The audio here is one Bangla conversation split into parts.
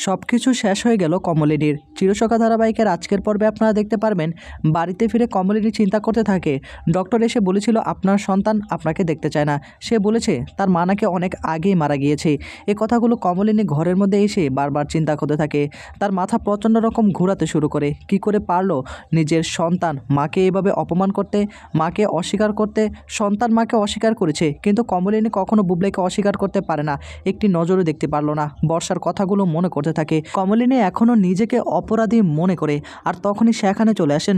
সবকিছু শেষ হয়ে গেল কমলিনীর। চিরসখা ধারাবাহিকের আজকের পর্বে আপনারা দেখতে পারবেন বাড়িতে ফিরে কমলিনী চিন্তা করতে থাকে। ডক্টর এসে বলেছিল আপনার সন্তান আপনাকে দেখতে চায় না। সে বলেছে তার মা নাকি অনেক আগেই মারা গিয়েছে। এই কথাগুলো কমলিনী ঘরের মধ্যে এসে বারবার চিন্তা করতে থাকে। তার মাথা প্রচণ্ড রকম ঘোরাতে শুরু করে। কি করে পারলো নিজের সন্তান মাকে এভাবে অপমান করতে, মাকে অস্বীকার করতে। সন্তান মাকে অস্বীকার করেছে, কিন্তু কমলিনী কখনো বুবলাইকে অস্বীকার করতে পারে না। একটি নজরও দেখতে পারলো না। বর্ষার কথাগুলো মনে করতে থাকে। কমলিনী এখনও নিজেকে অপরাধী মনে করে। আর তখনই সেখানে চলে আসে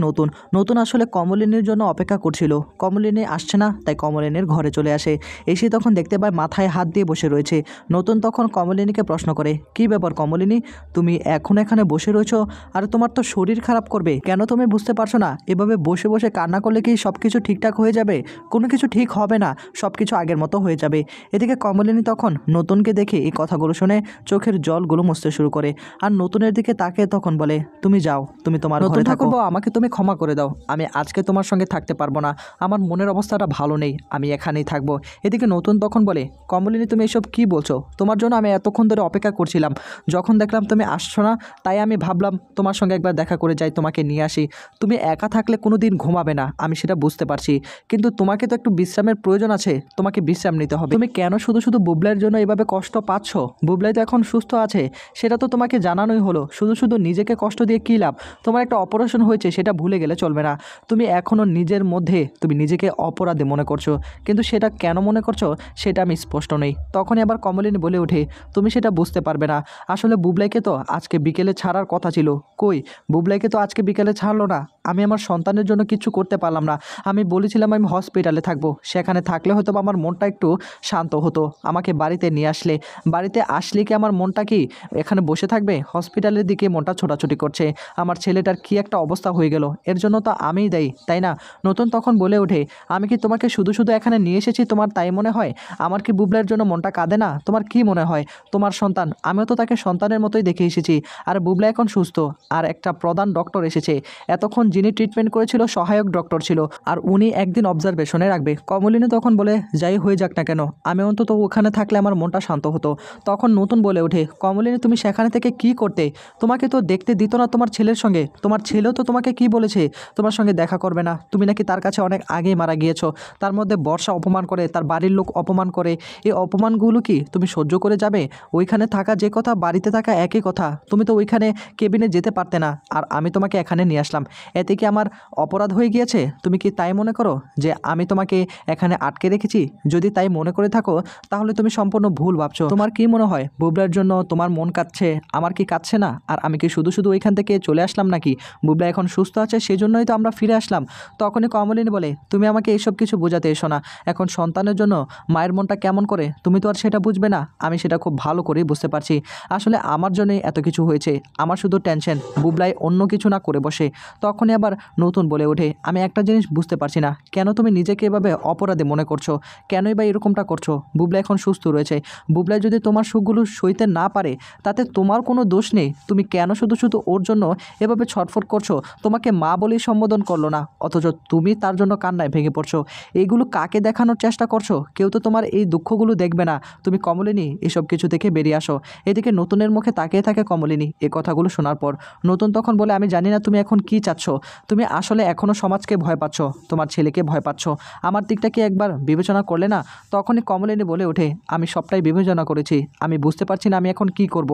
নতুন আসলে কমলিনীর জন্য অপেক্ষা করছিল। কমলিনী আসছে না, তাই কমলিনীর ঘরে চলে আসে। এসে তখন দেখতে পায় মাথায় হাত দিয়ে বসে রয়েছে নতুন। তখন কমলিনীকে প্রশ্ন করে, কি ব্যাপার কমলিনী, তুমি এখন এখানে বসে রয়েছো? আর তোমার তো শরীর খারাপ করবে, কেন তুমি বুঝতে পারছো না? এভাবে বসে বসে কান্না করলে কি সব কিছু ঠিকঠাক হয়ে যাবে? কোনো কিছু ঠিক হবে না, সব কিছু আগের মতো হয়ে যাবে। এদিকে কমলিনী তখন নতুনকে দেখে এই কথাগুলো শুনে চোখের জলগুলো মুছতে শুরু করে। আর নতুনের দিকে তাকে তখন বলে, তুমি যাও, তুমি তোমার ঘরে থাকো, আমাকে তুমি ক্ষমা করে দাও। আমি আজকে তোমার সঙ্গে থাকতে পারবো না, আমার মনের অবস্থাটা ভালো নেই, আমি এখানেই থাকবো। এদিকে নতুন তখন বলে, কমলিনী তুমি এসব কি বলছো? তোমার জন্য আমি এতক্ষণ ধরে অপেক্ষা করছিলাম। যখন দেখলাম তুমি আসছো না, তাই আমি ভাবলাম তোমার সঙ্গে একবার দেখা করে যাই, তোমাকে নিয়ে আসি। তুমি একা থাকলে কোনো দিন ঘুমাবে না, আমি সেটা বুঝতে পারছি, কিন্তু তোমাকে তো একটু বিশ্রামের প্রয়োজন আছে, তোমাকে বিশ্রাম নিতে হবে। তুমি কেন শুধু শুধু বুবলাইয়ের জন্য এভাবে কষ্ট পাচ্ছ? বুবলাই তো এখন সুস্থ আছে, সেটা তো তোমাকে জানানোই হলো। শুধু শুধু নিজেকে কষ্ট দিয়ে কী লাভ? তোমার একটা অপারেশন হয়েছে, সেটা ভুলে গেলে চলবে না। তুমি এখনও নিজের মধ্যে তুমি নিজেকে অপরাধী মনে করছো, কিন্তু সেটা কেন মনে করছো সেটা আমি স্পষ্ট নেই। তখনই আবার কমলিনী বলে ওঠে, তুমি সেটা বুঝতে পারবে না। আসলে বুবলাইকে তো আজকে বিকেলে ছাড়ার কথা ছিল, কই বুবলাইকে তো আজকে বিকেলে ছাড়লো না। আমি আমার সন্তানের জন্য কিছু করতে পারলাম না। আমি বলেছিলাম আমি হসপিটালে থাকবো, সেখানে থাকলে হয়তো আমার মনটা একটু শান্ত হতো। আমাকে বাড়িতে নিয়ে আসলে, বাড়িতে আসলে কি আমার মনটা কি এখানে বসে থাকবে? হসপিটালের দিকে মনটা ছোটাছুটি করছে। আমার ছেলেটার কি একটা অবস্থা হয়ে গেল, এর জন্য তো আমিই দেই, তাই না? নতুন তখন বলে ওঠে, আমি কি তোমাকে শুধু শুধু এখানে নিয়ে এসেছি তোমার তাই মনে হয়? আমার কি বুবলাইয়ের জন্য মনটা কাঁদে না? তোমার কি মনে হয় তোমার সন্তান, আমিও তো তাকে সন্তানের মতোই দেখে এসেছি। আর বুবলাই এখন সুস্থ, আর একটা প্রধান ডক্টর এসেছে। এতক্ষণ যিনি ট্রিটমেন্ট করেছিল সহায়ক ডক্টর ছিল, আর উনি একদিন অবজারভেশনে রাখবে। কমলিনী তখন বলে, যাই হয়ে যাক না কেন, আমি অন্তত ওখানে থাকলে আমার মনটা শান্ত হতো। তখন নতুন বলে ওঠে, কমলিনী তুমি সেখানে থেকে কি করতে? তোমাকে তো দেখতে দিত না তোমার ছেলের সঙ্গে। তোমার ছেলেও তো তোমাকে কি বলেছে, তোমার সঙ্গে দেখা করবে না। তুমি নাকি তার কাছে অনেক আগেই মারা গিয়েছো। তার মধ্যে বর্ষা অপমান করে, তার বাড়ির লোক অপমান করে। এই অপমানগুলো কি তুমি সহ্য করে যাবে? ওইখানে থাকা যে কথা, বাড়িতে থাকা একই কথা। তুমি তো ওইখানে কেবিনে যেতে পারতে না, আর আমি তোমাকে এখানে নিয়ে আসলাম। এতে কি আমার অপরাধ হয়ে গিয়েছে? তুমি কি তাই মনে করো যে আমি তোমাকে এখানে আটকে রেখেছি? যদি তাই মনে করে থাকো, তাহলে তুমি সম্পূর্ণ ভুল ভাবছো। তোমার কি মনে হয় বুবলার জন্য তোমার মন কাঁদছে? আমার কি কাঁদছে না? আর আমি কি শুধু শুধু ওইখান থেকে চলে আসলাম নাকি? বুবলা এখন সুস্থ আছে, সেজন্যই তো আমরা ফিরে আসলাম। তখনই কমলিনী বলে, তুমি আমাকে এইসব কিছু বোঝাতে এসো না। এখন সন্তানের জন্য মায়ের মনটা কেমন করে তুমি তো আর সেটা বুঝবে না। আমি সেটা খুব ভালো করেই বুঝতে পারছি। আসলে আমার জন্যই এত কিছু হয়েছে, আমার শুধু টেনশন, বুবলাই অন্য কিছু না করে বসে। তখনই আবার নতুন বলে ওঠে, আমি একটা জিনিস বুঝতে পারছি না, কেন তুমি নিজেকে এভাবে অপরাধী মনে করছো? কেনই বা এরকমটা করছো? বুবলাই এখন সুস্থ রয়েছে। বুবলাই যদি তোমার সুখগুলো সইতে না পারে, তাতে তোমার কোনো দোষ নেই। তুমি কেন শুধু শুধু ওর জন্য এভাবে ছটফট করছো? তোমাকে মা বলেই সম্বোধন করলো না, অথচ তুমি তার জন্য কান্নায় ভেঙে পড়ছো। এইগুলো কাকে দেখানোর চেষ্টা করছো? কেউ তো তোমার এই দুঃখগুলো দেখবে না। তুমি কমলিনী এসব কিছু থেকে বেরিয়ে আসো। এদিকে নতুনের মুখে তাকিয়ে থাকে কমলিনী এ কথাগুলো শোনার পর। নতুন তখন বলে, আমি জানি না তুমি এখন কি চাচ্ছ। তুমি আসলে এখনও সমাজকে ভয় পাচ্ছ, তোমার ছেলেকে ভয় পাচ্ছ। আমার দিকটা কি একবার বিবেচনা করলে না? তখনই কমলিনী বলে ওঠে, আমি সবটাই বিবেচনা করেছি, আমি বুঝতে পারছি না আমি এখন কি করব।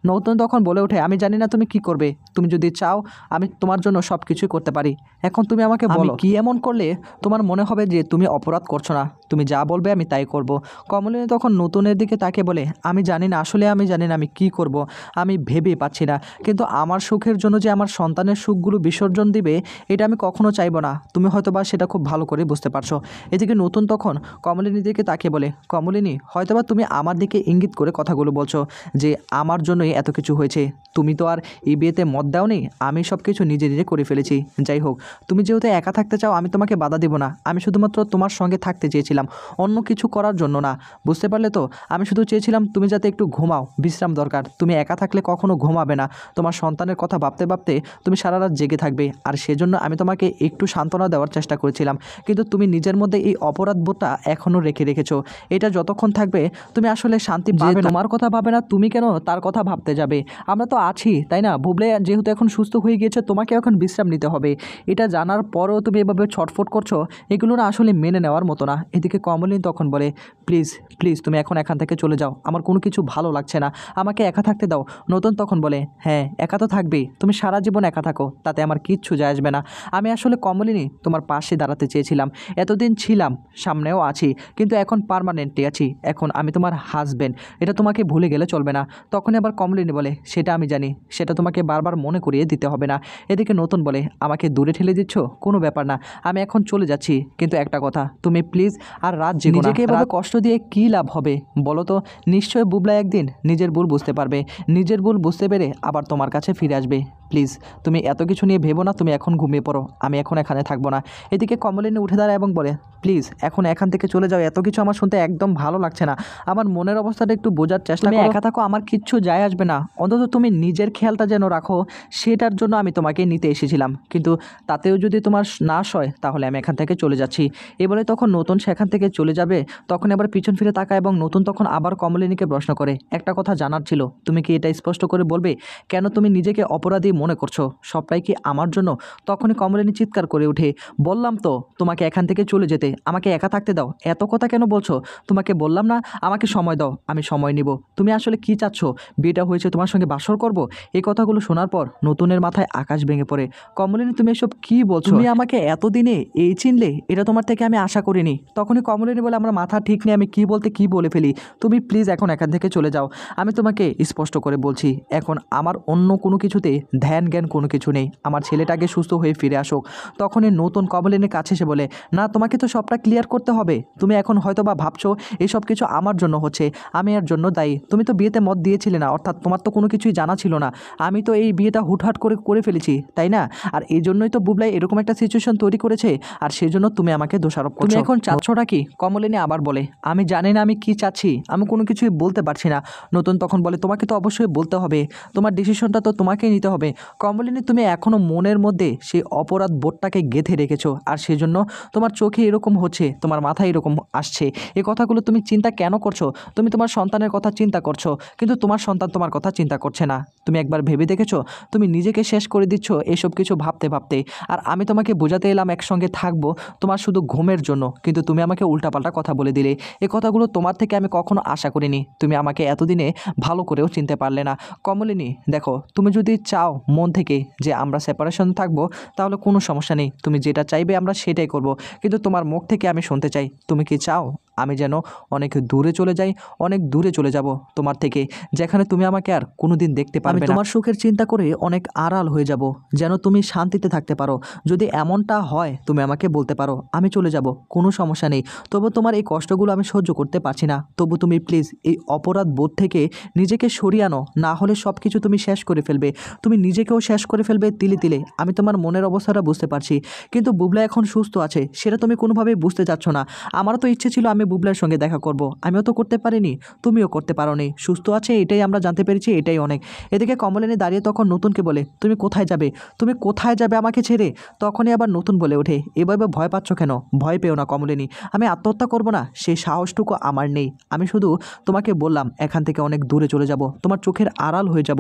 নতুন তখন বলে ওঠে, আমি জানি না তুমি কি করবে। তুমি যদি চাও আমি তোমার জন্য সব কিছুই করতে পারি। এখন তুমি আমাকে বলো, কি এমন করলে তোমার মনে হবে যে তুমি অপরাধ করছো না? তুমি যা বলবে আমি তাই করব। কমলিনী তখন নতুনের দিকে তাকে বলে, আমি জানি না, আসলে আমি জানি না আমি কি করব, আমি ভেবেই পাচ্ছি না। কিন্তু আমার সুখের জন্য যে আমার সন্তানের সুখগুলো বিসর্জন দিবে, এটা আমি কখনো চাইবো না। তুমি হয়তোবা সেটা খুব ভালো করে বুঝতে পারছো। এদিকে নতুন তখন কমলিনীর দিকে তাকে বলে, কমলিনী হয়তোবা তুমি আমার দিকে ইঙ্গিত করে কথাগুলো বলছো যে আমার জন্যই এত কিছু হয়েছে। তুমি তো আর এই বিয়েতে মত দাওনি, আমি সব কিছু নিজে নিজে করে ফেলেছি। যাই হোক, তুমি যেহেতু একা থাকতে চাও, আমি তোমাকে বাধা দেবো না। আমি শুধুমাত্র তোমার সঙ্গে থাকতে চেয়েছিলাম, অন্য কিছু করার জন্য না। বুঝতে পারলে তো? আমি শুধু চেয়েছিলাম তুমি যাতে একটু ঘুমাও, বিশ্রাম দরকার। তুমি একা থাকলে কখনো ঘুমাবে না। তোমার সন্তানের কথা ভাবতে ভাবতে তুমি সারা রাত জেগে থাকবে, আর সেজন্য আমি তোমাকে একটু সান্ত্বনা দেওয়ার চেষ্টা করেছিলাম, কিন্তু তুমি নিজের মধ্যে এই অপরাধবোধটা এখনও রেখেছো। এটা যতক্ষণ থাকবে তুমি আসলে শান্তি পাবে না। তোমার কথা ভাবে না, তুমি কেন তার কথা ভাবতে যাবে? আমরা তো আছি, তাই না? বুবলে যেহেতু এখন সুস্থ হয়ে গিয়েছে, তোমাকে এখন বিশ্রাম নিতে হবে। এটা জানার পরও তুমি এভাবে ছটফট করছো, এগুলো না আসলে মেনে নেওয়ার মতো না। এদিকে কমলিনী তখন বলে, প্লিজ প্লিজ তুমি এখন এখান থেকে চলে যাও, আমার কোনো কিছু ভালো লাগছে না, আমাকে একা থাকতে দাও। নতুন তখন বলে, হ্যাঁ একা তো থাকবেই, তুমি সারা জীবন একা থাকো, তাতে আমার কিচ্ছু যায় আসবে না। আমি আসলে কমলিনী তোমার পাশে দাঁড়াতে চেয়েছিলাম, এতদিন ছিলাম, সামনেও আছি, কিন্তু এখন পার্মানেন্টলি আছি, এখন আমি তোমার হাজবেন্ড, এটা তোমাকে ভুলে গেলে চলবে না। তখনই আবার কমলিনী বলে, সেটা আমি জানি, সেটা তোমাকে বারবার মনে করিয়ে দিতে হবে না। এদিকে নতুন বলে, আমাকে দূরে ঠেলে দিচ্ছ, কোনো ব্যাপার না, আমি এখন চলে যাচ্ছি, কিন্তু একটা কথা, তুমি প্লিজ আর রাত জেগো না। নিজেকে এভাবে কষ্ট দিয়ে কী লাভ হবে বলো তো? নিশ্চয়ই বুবলা একদিন নিজের ভুল বুঝতে পারবে, নিজের ভুল বুঝতে পেরে আবার তোমার কাছে ফিরে আসবে। প্লিজ তুমি এত কিছু নিয়ে ভেবো না, তুমি এখন ঘুমিয়ে পড়ো, আমি এখন এখানে থাকবো না। এদিকে কমলিনী উঠে দাঁড়ায় এবং বলে, প্লিজ এখন এখান থেকে চলে যাও, এত কিছু আমার শুনতে একদম ভালো লাগছে না, আমার মনের অবস্থাটা একটু বোঝার চেষ্টা করো। একা থাকো, আমার কিচ্ছু যায় আসবে না, অন্তত তুমি নিজের খেয়ালটা যেন রাখো, সেটার জন্য আমি তোমাকে নিতে এসেছিলাম, কিন্তু তাতেও যদি তোমার না সয় তাহলে আমি এখান থেকে চলে যাচ্ছি। এবারে তখন নতুন সেখান থেকে চলে যাবে, তখন আবার পিছন ফিরে তাকায় এবং নতুন তখন আবার কমলিনীকে প্রশ্ন করে, একটা কথা জানার ছিল, তুমি কি এটা স্পষ্ট করে বলবে, কেন তুমি নিজেকে অপরাধী মনে করছো? সবটাই কি আমার জন্য? তখনই কমলিনী চিৎকার করে ওঠে, বললাম তো তোমাকে এখান থেকে চলে যেতে, আমাকে একা থাকতে দাও, এত কথা কেন বলছো? তোমাকে বললাম না আমাকে সময় দাও, আমি সময় নিব। তুমি আসলে কি চাচ্ছ? বিয়েটা হয়েছে তোমার সঙ্গে বাসর করব? এই কথাগুলো শোনার পর নতুনের মাথায় আকাশ ভেঙে পড়ে। কমলিনী তুমি এসব কি বলছো? তুমি আমাকে এতদিনে এই চিনলে, এটা তোমার থেকে আমি আশা করিনি। তখনই কমলিনী বলে, আমার মাথা ঠিক নেই, আমি কি বলতে কি বলে ফেলি, তুমি প্লিজ এখন এখান থেকে চলে যাও। আমি তোমাকে স্পষ্ট করে বলছি, এখন আমার অন্য কোনো কিছুতে ধ্যান জ্ঞান কোনো কিছু নেই, আমার ছেলেটাকে সুস্থ হয়ে ফিরে আসুক। তখনই নতুন কমলিনীর কাছে এসে বলে, না তোমাকে তো সবটা ক্লিয়ার করতে হবে, তুমি এখন হয়তো বা ভাবছো এসব কিছু আমার জন্য হচ্ছে, আমি এর জন্য দায়ী। তুমি তো বিয়েতে মত দিয়েছিলে না, অর্থাৎ তোমার তো কোনো কিছুই জানা ছিল না, আমি তো এই বিয়েটা হুটহাট করে ফেলেছি, তাই না? আর এই জন্যই তো বুবলাই এরকম একটা সিচুয়েশন তৈরি করেছে, আর সেই জন্য তুমি আমাকে দোষারোপ করছো। তুমি এখন চাচ্ছটা কি? কমলিনী আবার বলে, আমি জানি না আমি কি চাচ্ছি, আমি কোনো কিছুই বলতে পারছি না। নতুন তখন বলে, তোমাকে তো অবশ্যই বলতে হবে, তোমার ডিসিশনটা তো তোমাকেই নিতে হবে। কমলিনী তুমি এখনও মনের মধ্যে সেই অপরাধ বোধটাকে গেঁথে রেখেছো, আর সেজন্য তোমার চোখে এরকম হচ্ছে, তোমার মাথায় এরকম আসছে। এই কথাগুলো তুমি চিন্তা কেন করছো? তুমি তোমার সন্তানের কথা চিন্তা করছো, কিন্তু তোমার সন্তান তোমার কথা চিন্তা করছে না। তুমি একবার ভেবে দেখেছো? তুমি নিজেকে শেষ করে দিচ্ছ এসব কিছু ভাবতে ভাবতে। আর আমি তোমাকে বোঝাতে এলাম একসঙ্গে থাকবো তোমার শুধু ঘুমের জন্য, কিন্তু তুমি আমাকে উল্টাপাল্টা কথা বলে দিলে। এই কথাগুলো তোমার থেকে আমি কখনো আশা করিনি। তুমি আমাকে এতদিনে ভালো করেও চিনতে পারলে না। কমলিনী দেখো, তুমি যদি চাও মন থেকে যে আমরা সেপারেশন থাকবো, তাহলে কোনো সমস্যা নেই, তুমি যেটা চাইবে আমরা সেটাই করব, কিন্তু তোমার মুখ থেকে আমি শুনতে চাই, তুমি কি চাও আমি যেন অনেক দূরে চলে যাই, অনেক দূরে চলে যাব তোমার থেকে, যেখানে তুমি আমাকে আর কোনোদিন দেখতে পারবে না। তোমার সুখের চিন্তা করে অনেক আড়াল হয়ে যাব, যেন তুমি শান্তিতে থাকতে পারো। যদি এমনটা হয় তুমি আমাকে বলতে পারো, আমি চলে যাব, কোনো সমস্যা নেই। তবু তোমার এই কষ্টগুলো আমি সহ্য করতে পারছি না। তবু তুমি প্লিজ এই অপরাধ বোধ থেকে নিজেকে সরিয়ে আনো, না হলে সব কিছু তুমি শেষ করে ফেলবে, তুমি নিজেকেও শেষ করে ফেলবে তিলে তিলে। আমি তোমার মনের অবস্থাটা বুঝতে পারছি, কিন্তু বুবলা এখন সুস্থ আছে, সেটা তুমি কোনোভাবেই বুঝতে চাচ্ছ না। আমারও তো ইচ্ছে ছিল আমি বুবলার সঙ্গে দেখা করব, আমিও তো করতে পারিনি, তুমিও করতে পারোনি। সুস্থ আছে এটাই আমরা জানতে পেরেছি, এটাই অনেক। এদিকে কমলিনী দাঁড়িয়ে তখন নতুনকে বলে, তুমি কোথায় যাবে? তুমি কোথায় যাবে আমাকে ছেড়ে? তখনই আবার নতুন বলে ওঠে, এভাবে ভয় পাচ্ছ কেন? ভয় পেও না কমলিনী, আমি আত্মহত্যা করব না সেই সাহসটুকু আমার নেই। আমি শুধু তোমাকে বললাম এখান থেকে অনেক দূরে চলে যাব, তোমার চোখের আড়াল হয়ে যাব।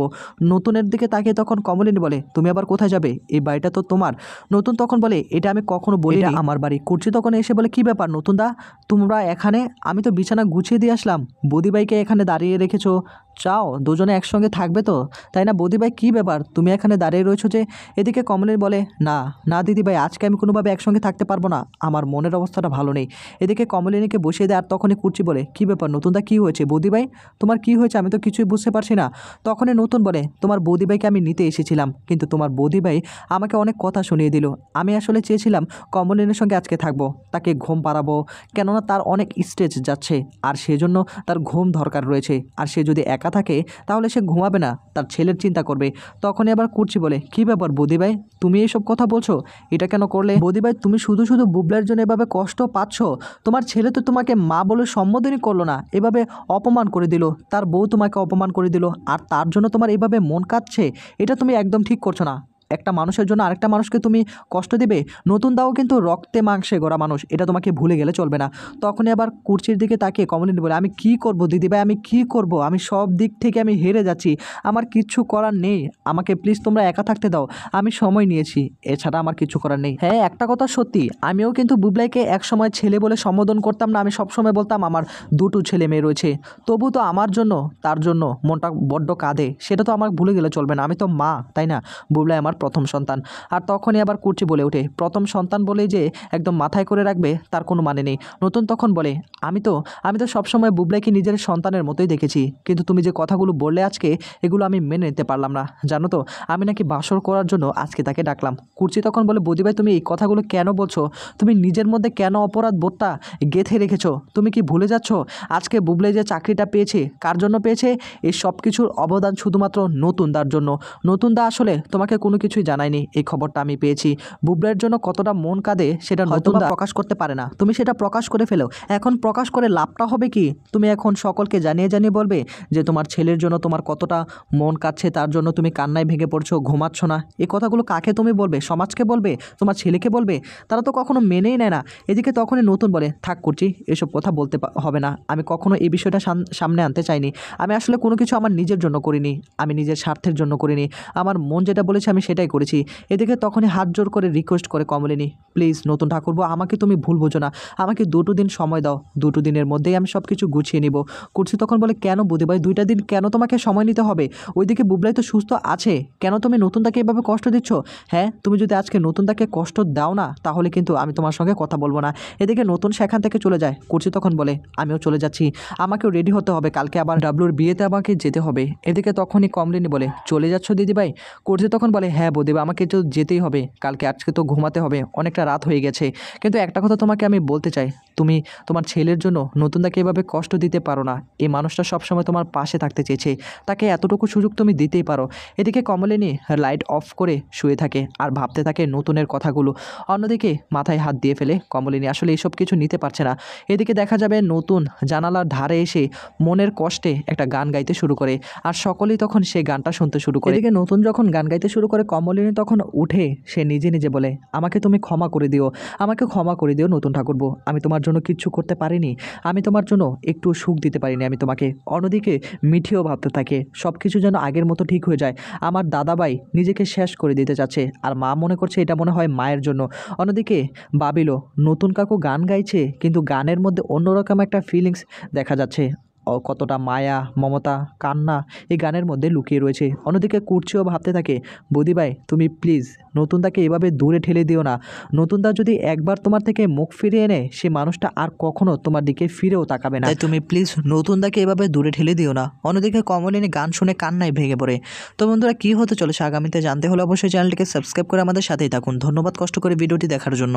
নতুনের দিকে তাকিয়ে তখন কমলিনী বলে, তুমি আবার কোথায় যাবে? এই বাড়িটা তো তোমার। নতুন তখন বলে, এটা আমি কখনো বলি না আমার বাড়ি। কুর্চি তখন এসে বলে, কি ব্যাপার নতুন দা, তোমরা এখানে? আমি তো বিছানা গুছিয়ে দিয়ে আসলাম, বৌদিভাইকে এখানে দাঁড়িয়ে রেখেছো, চাও দুজনে একসঙ্গে থাকবে তো, তাই না? বৌদিভাই কী ব্যাপার, তুমি এখানে দাঁড়িয়ে রয়েছো যে? এদিকে কমলিনী বলে, না না দিদিভাই, আজকে আমি কোনোভাবে একসঙ্গে থাকতে পারবো না, আমার মনের অবস্থাটা ভালো নেই। এদিকে কমলিনীকে বসিয়ে দেয়, আর তখনই কুর্চি বলে, কী ব্যাপার নতুনদা, কী হয়েছে? বৌদিভাই তোমার কী হয়েছে? আমি তো কিছুই বুঝতে পারছি না। তখনই নতুন বলে, তোমার বৌদিভাইকে আমি নিতে এসেছিলাম, কিন্তু তোমার বৌদিভাই আমাকে অনেক কথা শুনিয়ে দিল। আমি আসলে চেয়েছিলাম কমলিনীর সঙ্গে আজকে থাকবো, তাকে ঘুম পাড়াবো, কেননা তার অনেক স্টেজ যাচ্ছে, আর সেজন্য তার ঘুম দরকার রয়েছে। আর সে যদি একা থাকে তাহলে সে ঘুমাবে না, তার ছেলের চিন্তা করবে। তখনই আবার কুর্চি বলে, কী ব্যাপার বৌদিভাই, তুমি এইসব কথা বলছো, এটা কেন করলে? বৌদিভাই তুমি শুধু শুধু বুবলার জন্য এভাবে কষ্ট পাচ্ছ? তোমার ছেলে তো তোমাকে মা বলে সম্বোধনই করলো না, এভাবে অপমান করে দিল, তার বউ তোমাকে অপমান করে দিল, আর তার জন্য তোমার এভাবে মন কাঁদছে, এটা তুমি একদম ঠিক করছো না। একটা মানুষের জন্য আরেকটা মানুষকে তুমি কষ্ট দিবে? নতুন দাও কিন্তু রক্তে মাংসে গড়া মানুষ, এটা তোমাকে ভুলে গেলে চলবে না। তখনই আবার কুর্চির দিকে তাকিয়ে কমলিনী বলে, আমি কি করব দিদিভাই, আমি কি করব? আমি সব দিক থেকে আমি হেরে যাচ্ছি, আমার কিচ্ছু করার নেই, আমাকে প্লিজ তোমরা একা থাকতে দাও, আমি সময় নিয়েছি, এছাড়া আমার কিছু করার নেই। হ্যাঁ, একটা কথা সত্যি, আমিও কিন্তু বুবলাইকে একসময় ছেলে বলে সম্বোধন করতাম না, আমি সবসময় বলতাম আমার দুটো ছেলে মেয়ে রয়েছে, তবু তো আমার জন্য তার জন্য মনটা বড্ড কাঁদে, সেটা তো আমার ভুলে গেলে চলবে না, আমি তো মা, তাই না? বুবলাই আমার প্রথম সন্তান। আর তখনই আবার কুর্চি বলে ওঠে, প্রথম সন্তান বলেই যে একদম মাথায় করে রাখবে তার কোনো মানে নেই। নতুন তখন বলে, আমি তো সবসময় বুবলাইকে নিজের সন্তানের মতোই দেখেছি, কিন্তু তুমি যে কথাগুলো বললে আজকে, এগুলো আমি মেনে নিতে পারলাম না, জানো তো আমি নাকি বাসর করার জন্য আজকে তাকে ডাকলাম। কুর্চি তখন বলে, বৌদিভাই তুমি এই কথাগুলো কেন বলছো? তুমি নিজের মধ্যে কেন অপরাধ বোধটা গেঁথে রেখেছো? তুমি কি ভুলে যাচ্ছ আজকে বুবলাই যে চাকরিটা পেয়েছে কার জন্য পেয়েছে? এই সব কিছুর অবদান শুধুমাত্র নতুনদার জন্য। নতুনদা আসলে তোমাকে কোনো কিছুই জানায়নি, এই খবরটা আমি পেয়েছি। বুবলাইয়ের জন্য কতটা মন কাঁদে সেটা নতুনদা প্রকাশ করতে পারে না, তুমি সেটা প্রকাশ করে ফেলো। এখন প্রকাশ করে লাভটা হবে কি? তুমি এখন সকলকে জানিয়ে বলবে যে তোমার ছেলের জন্য তোমার কতটা মন কাঁদছে, তার জন্য তুমি কান্নায় ভেঙে পড়ছো, ঘুমাচ্ছ না। এই কথাগুলো কাকে তুমি বলবে? সমাজকে বলবে? তোমার ছেলেকে বলবে? তারা তো কখনো মেনেই নেয় না। এদিকে তখনই নতুন বলে, থাক করছি, এসব কথা বলতে হবে না, আমি কখনো এই বিষয়টা সামনে আনতে চাইনি। আমি আসলে কোনো কিছু আমার নিজের জন্য করিনি, আমি নিজের স্বার্থের জন্য করিনি, আমার মন যেটা বলেছে আমি সেটাই করেছি। এদিকে তখনই হাত জোর করে রিকোয়েস্ট করে কমলিনী, প্লিজ নতুন ঠাকুরপো, আমাকে তুমি ভুল বোঝো না, আমাকে 2 দিন সময় দাও, 2 দিনের মধ্যেই আমি সব কিছু গুছিয়ে নিব। কুর্সি তখন বলে, কেন বুদিভাই 2টা দিন কেন তোমাকে সময় নিতে হবে? ওইদিকে বুবলাই তো সুস্থ আছে, কেন তুমি নতুনদাকে এভাবে কষ্ট দিচ্ছ? হ্যাঁ, তুমি যদি আজকে নতুনদাকে কষ্ট দাও না, তাহলে কিন্তু আমি তোমার সঙ্গে কথা বলবো না। এদিকে নতুন সেখান থেকে চলে যায়। কুর্সি তখন বলে, আমিও চলে যাচ্ছি, আমাকেও রেডি হতে হবে, কালকে আবার ডাবলুর বিয়েতে আমাকে যেতে হবে। এদিকে তখনই কমলিনী বলে, চলে যাচ্ছ দিদিভাই? কুর্সি তখন বলে, হ্যাঁ বৌদিভাই, আমাকে তো যেতেই হবে, কালকে আজকে তো ঘুমাতে হবে, অনেকটা রাত হয়ে গেছে। কিন্তু একটা কথা তোমাকে আমি বলতে চাই, তুমি তোমার ছেলের জন্য নতুনদাকে এভাবে কষ্ট দিতে পারো না। এই মানুষটা সবসময় তোমার পাশে থাকতে চেয়েছে, তাকে এতটুকু সুযোগ তুমি দিতেই পারো। এদিকে কমলিনী লাইট অফ করে শুয়ে থাকে আর ভাবতে থাকে নতুনের কথাগুলো। অন্যদিকে মাথায় হাত দিয়ে ফেলে কমলিনী, আসলে এইসব কিছু নিতে পারছে না। এদিকে দেখা যাবে নতুন জানালার ধারে এসে মনের কষ্টে একটা গান গাইতে শুরু করে, আর সকলেই তখন সেই গানটা শুনতে শুরু করে। এদিকে নতুন যখন গান গাইতে শুরু করে, কমলিনী তখন উঠে সে নিজে বলে, আমাকে তুমি ক্ষমা করে দিও, আমাকে ক্ষমা করে দিও নতুন ঠাকুরপো, আমি তোমার জন্য কিচ্ছু করতে পারিনি, আমি তোমার জন্য একটু সুখ দিতে পারিনি আমি তোমাকে। অন্যদিকে মিঠিও ভাবতে থাকে সব কিছু যেন আগের মতো ঠিক হয়ে যায়, আমার দাদাভাই নিজেকে শেষ করে দিতে চাচ্ছে, আর মা মনে করছে এটা মনে হয় মায়ের জন্য। অন্যদিকে বাবিলো, নতুন কাকু গান গাইছে কিন্তু গানের মধ্যে অন্যরকম একটা ফিলিংস দেখা যাচ্ছে, কতটা মায়া, মমতা, কান্না এই গানের মধ্যে লুকিয়ে রয়েছে। অন্যদিকে কুর্চিও ভাবতে থাকে, বৌদিভাই তুমি প্লিজ নতুনদাকে এভাবে দূরে ঠেলে দিও না, নতুনদা যদি একবার তোমার থেকে মুখ ফিরিয়ে নেয়, সে মানুষটা আর কখনো তোমার দিকে ফিরেও তাকাবে না, তাই তুমি প্লিজ নতুনদাকে এভাবে দূরে ঠেলে দিও না। অন্যদিকে কমলিনী গান শুনে কান্নায় ভেঙে পড়ে। তো বন্ধুরা, কী হতে চলেছে আগামীতে জানতে হলে অবশ্যই চ্যানেলটিকে সাবস্ক্রাইব করে আমাদের সাথেই থাকুন। ধন্যবাদ কষ্ট করে ভিডিওটি দেখার জন্য।